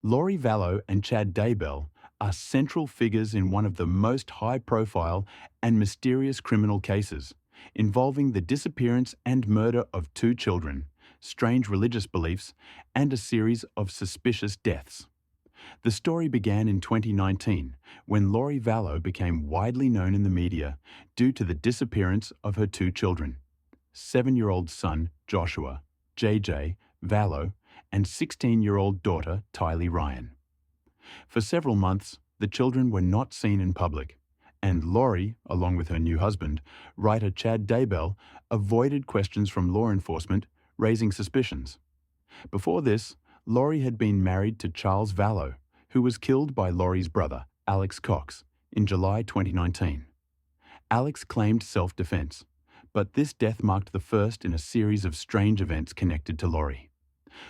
Laurie Vallow and Chad Daybell are central figures in one of the most high-profile and mysterious criminal cases, involving the disappearance and murder of two children, strange religious beliefs, and a series of suspicious deaths. The story began in 2019, when Laurie Vallow became widely known in the media due to the disappearance of her two children, 7-year-old son Joshua, JJ, Vallow, and 16-year-old daughter Tylee Ryan. For several months, the children were not seen in public, and Laurie, along with her new husband, writer Chad Daybell, avoided questions from law enforcement, raising suspicions. Before this, Laurie had been married to Charles Vallow, who was killed by Laurie's brother, Alex Cox, in July 2019. Alex claimed self-defense, but this death marked the first in a series of strange events connected to Laurie.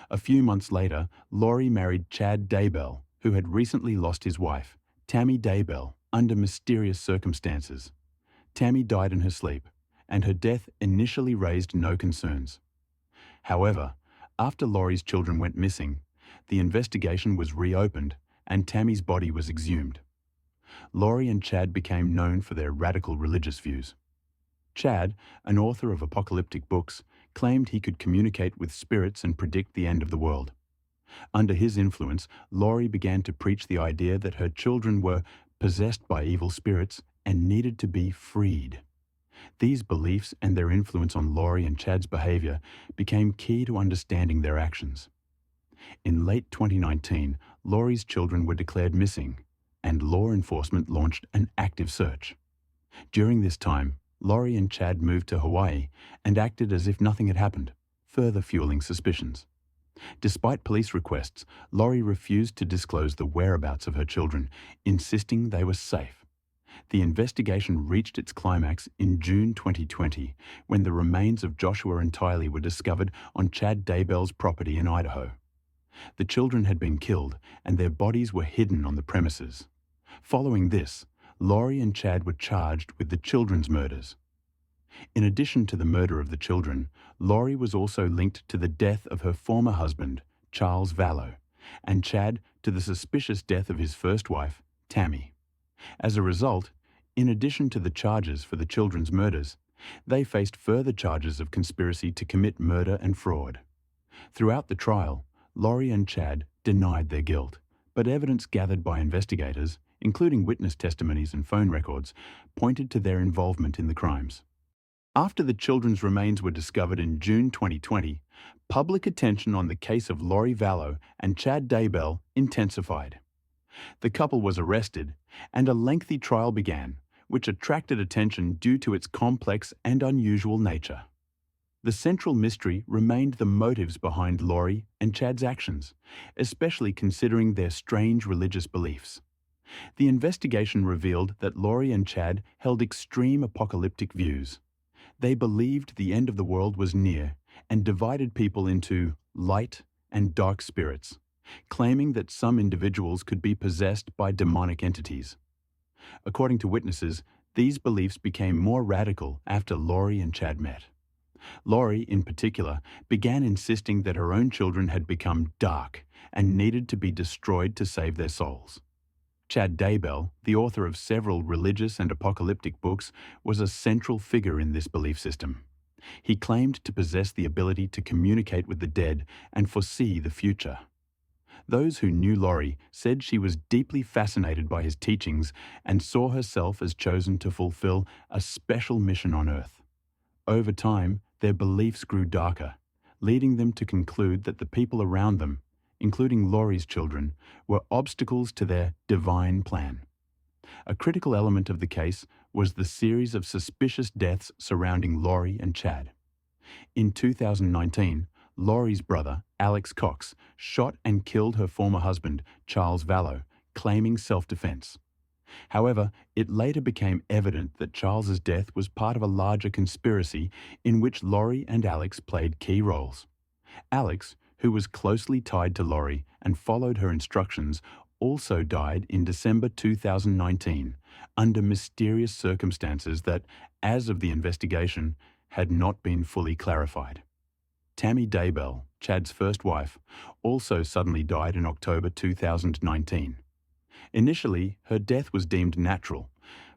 A few months later, Laurie married Chad Daybell, who had recently lost his wife, Tammy Daybell, under mysterious circumstances. Tammy died in her sleep, and her death initially raised no concerns. However, after Laurie's children went missing, the investigation was reopened and Tammy's body was exhumed. Laurie and Chad became known for their radical religious views. Chad, an author of apocalyptic books, claimed he could communicate with spirits and predict the end of the world. Under his influence, Laurie began to preach the idea that her children were possessed by evil spirits and needed to be freed. These beliefs and their influence on Laurie and Chad's behavior became key to understanding their actions. In late 2019, Laurie's children were declared missing, and law enforcement launched an active search. During this time, Laurie and Chad moved to Hawaii and acted as if nothing had happened, further fueling suspicions. Despite police requests, Laurie refused to disclose the whereabouts of her children, insisting they were safe. The investigation reached its climax in June 2020, when the remains of Joshua and Tylee were discovered on Chad Daybell's property in Idaho. The children had been killed, and their bodies were hidden on the premises. Following this, Laurie and Chad were charged with the children's murders. In addition to the murder of the children, Laurie was also linked to the death of her former husband, Charles Vallow, and Chad to the suspicious death of his first wife, Tammy. As a result, in addition to the charges for the children's murders, they faced further charges of conspiracy to commit murder and fraud. Throughout the trial, Laurie and Chad denied their guilt, but evidence gathered by investigators, including witness testimonies and phone records, pointed to their involvement in the crimes. After the children's remains were discovered in June 2020, public attention on the case of Laurie Vallow and Chad Daybell intensified. The couple was arrested, and a lengthy trial began, which attracted attention due to its complex and unusual nature. The central mystery remained the motives behind Laurie and Chad's actions, especially considering their strange religious beliefs. The investigation revealed that Laurie and Chad held extreme apocalyptic views. They believed the end of the world was near and divided people into light and dark spirits, claiming that some individuals could be possessed by demonic entities. According to witnesses, these beliefs became more radical after Laurie and Chad met. Laurie, in particular, began insisting that her own children had become dark and needed to be destroyed to save their souls. Chad Daybell, the author of several religious and apocalyptic books, was a central figure in this belief system. He claimed to possess the ability to communicate with the dead and foresee the future. Those who knew Laurie said she was deeply fascinated by his teachings and saw herself as chosen to fulfill a special mission on Earth. Over time, their beliefs grew darker, leading them to conclude that the people around them, including Laurie's children, were obstacles to their divine plan. A critical element of the case was the series of suspicious deaths surrounding Laurie and Chad. In 2019, Laurie's brother, Alex Cox, shot and killed her former husband, Charles Vallow, claiming self-defense. However, it later became evident that Charles's death was part of a larger conspiracy in which Laurie and Alex played key roles. Alex, who was closely tied to Laurie and followed her instructions, also died in December 2019 under mysterious circumstances that, as of the investigation, had not been fully clarified. Tammy Daybell, Chad's first wife, also suddenly died in October 2019. Initially, her death was deemed natural,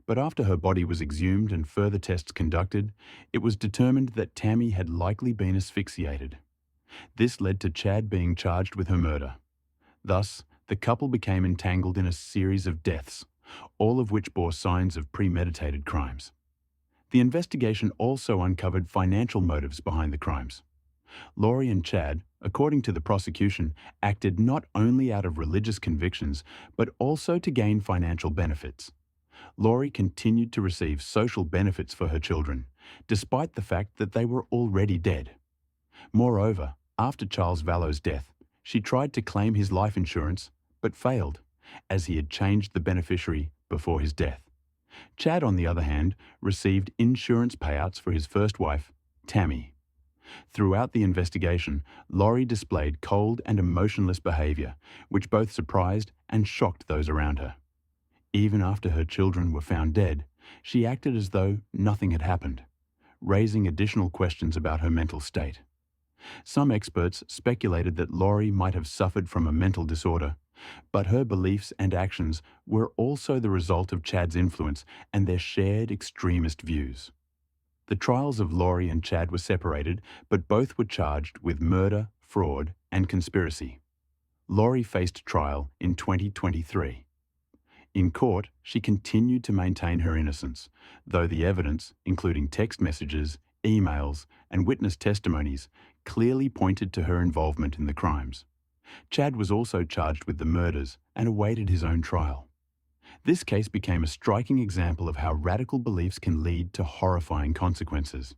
but after her body was exhumed and further tests conducted, it was determined that Tammy had likely been asphyxiated. This led to Chad being charged with her murder. Thus, the couple became entangled in a series of deaths, all of which bore signs of premeditated crimes. The investigation also uncovered financial motives behind the crimes. Laurie and Chad, according to the prosecution, acted not only out of religious convictions, but also to gain financial benefits. Laurie continued to receive social benefits for her children, despite the fact that they were already dead. Moreover, after Charles Vallow's death, she tried to claim his life insurance, but failed, as he had changed the beneficiary before his death. Chad, on the other hand, received insurance payouts for his first wife, Tammy. Throughout the investigation, Laurie displayed cold and emotionless behaviour, which both surprised and shocked those around her. Even after her children were found dead, she acted as though nothing had happened, raising additional questions about her mental state. Some experts speculated that Laurie might have suffered from a mental disorder, but her beliefs and actions were also the result of Chad's influence and their shared extremist views. The trials of Laurie and Chad were separated, but both were charged with murder, fraud, and conspiracy. Laurie faced trial in 2023. In court, she continued to maintain her innocence, though the evidence, including text messages, emails, and witness testimonies, clearly pointed to her involvement in the crimes. Chad was also charged with the murders and awaited his own trial. This case became a striking example of how radical beliefs can lead to horrifying consequences.